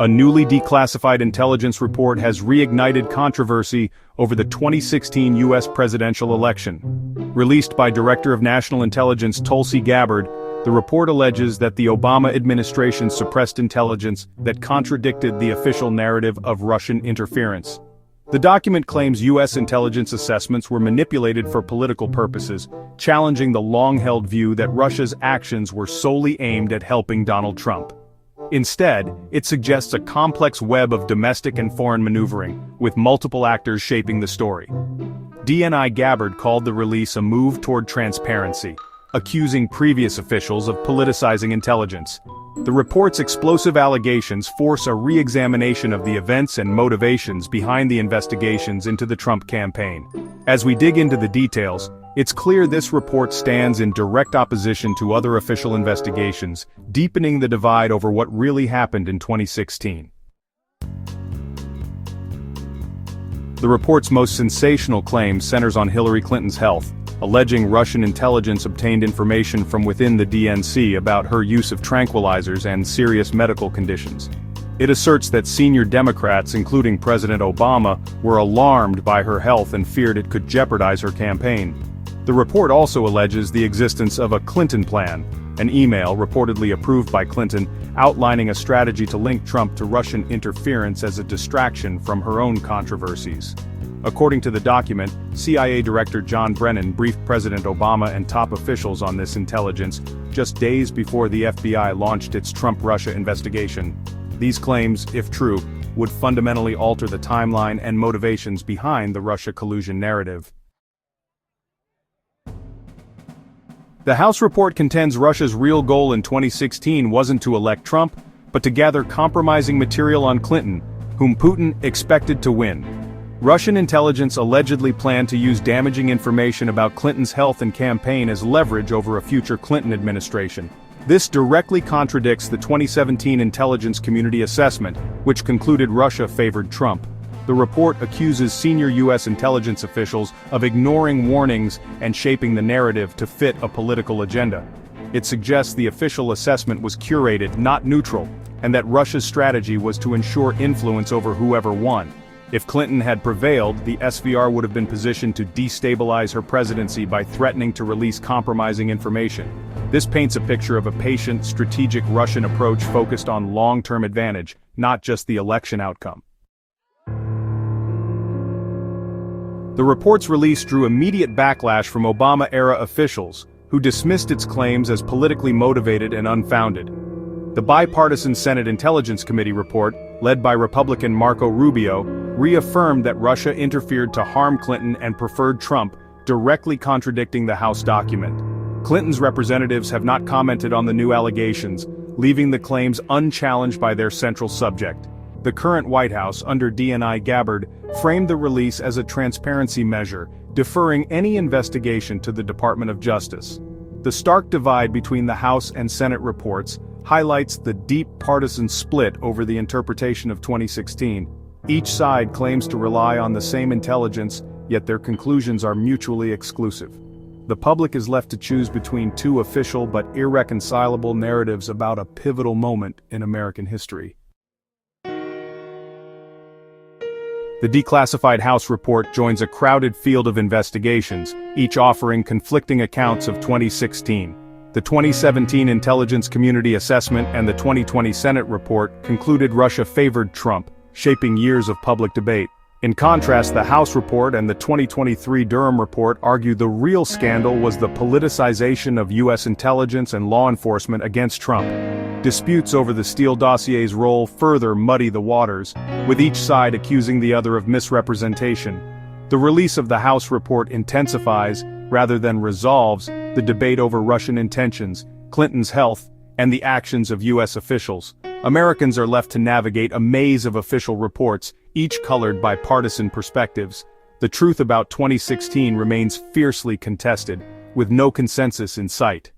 A newly declassified intelligence report has reignited controversy over the 2016 U.S. presidential election. Released by Director of National Intelligence Tulsi Gabbard, the report alleges that the Obama administration suppressed intelligence that contradicted the official narrative of Russian interference. The document claims U.S. intelligence assessments were manipulated for political purposes, challenging the long-held view that Russia's actions were solely aimed at helping Donald Trump. Instead, it suggests a complex web of domestic and foreign maneuvering, with multiple actors shaping the story. DNI Gabbard called the release a move toward transparency, accusing previous officials of politicizing intelligence. The report's explosive allegations force a re-examination of the events and motivations behind the investigations into the Trump campaign. As we dig into the details, it's clear this report stands in direct opposition to other official investigations, deepening the divide over what really happened in 2016. The report's most sensational claim centers on Hillary Clinton's health, alleging Russian intelligence obtained information from within the DNC about her use of tranquilizers and serious medical conditions. It asserts that senior Democrats, including President Obama, were alarmed by her health and feared it could jeopardize her campaign. The report also alleges the existence of a Clinton plan, an email reportedly approved by Clinton, outlining a strategy to link Trump to Russian interference as a distraction from her own controversies. According to the document, CIA Director John Brennan briefed President Obama and top officials on this intelligence just days before the FBI launched its Trump-Russia investigation. These claims, if true, would fundamentally alter the timeline and motivations behind the Russia collusion narrative. The House report contends Russia's real goal in 2016 wasn't to elect Trump, but to gather compromising material on Clinton, whom Putin expected to win. Russian intelligence allegedly planned to use damaging information about Clinton's health and campaign as leverage over a future Clinton administration. This directly contradicts the 2017 intelligence community assessment, which concluded Russia favored Trump. The report accuses senior U.S. intelligence officials of ignoring warnings and shaping the narrative to fit a political agenda. It suggests the official assessment was curated, not neutral, and that Russia's strategy was to ensure influence over whoever won. If Clinton had prevailed, the SVR would have been positioned to destabilize her presidency by threatening to release compromising information. This paints a picture of a patient, strategic Russian approach focused on long-term advantage, not just the election outcome. The report's release drew immediate backlash from Obama-era officials, who dismissed its claims as politically motivated and unfounded. The bipartisan Senate Intelligence Committee report, led by Republican Marco Rubio, reaffirmed that Russia interfered to harm Clinton and preferred Trump, directly contradicting the House document. Clinton's representatives have not commented on the new allegations, leaving the claims unchallenged by their central subject. The current White House, under DNI Gabbard, framed the release as a transparency measure, deferring any investigation to the Department of Justice. The stark divide between the House and Senate reports highlights the deep partisan split over the interpretation of 2016. Each side claims to rely on the same intelligence, yet their conclusions are mutually exclusive. The public is left to choose between two official but irreconcilable narratives about a pivotal moment in American history. The declassified House report joins a crowded field of investigations, each offering conflicting accounts of 2016. The 2017 Intelligence Community Assessment and the 2020 Senate report concluded Russia favored Trump, shaping years of public debate. In contrast, the House report and the 2023 Durham report argue the real scandal was the politicization of U.S. intelligence and law enforcement against Trump. Disputes over the Steele dossier's role further muddy the waters, with each side accusing the other of misrepresentation. The release of the House report intensifies, rather than resolves, the debate over Russian intentions, Clinton's health, and the actions of U.S. officials. Americans are left to navigate a maze of official reports, each colored by partisan perspectives. The truth about 2016 remains fiercely contested, with no consensus in sight.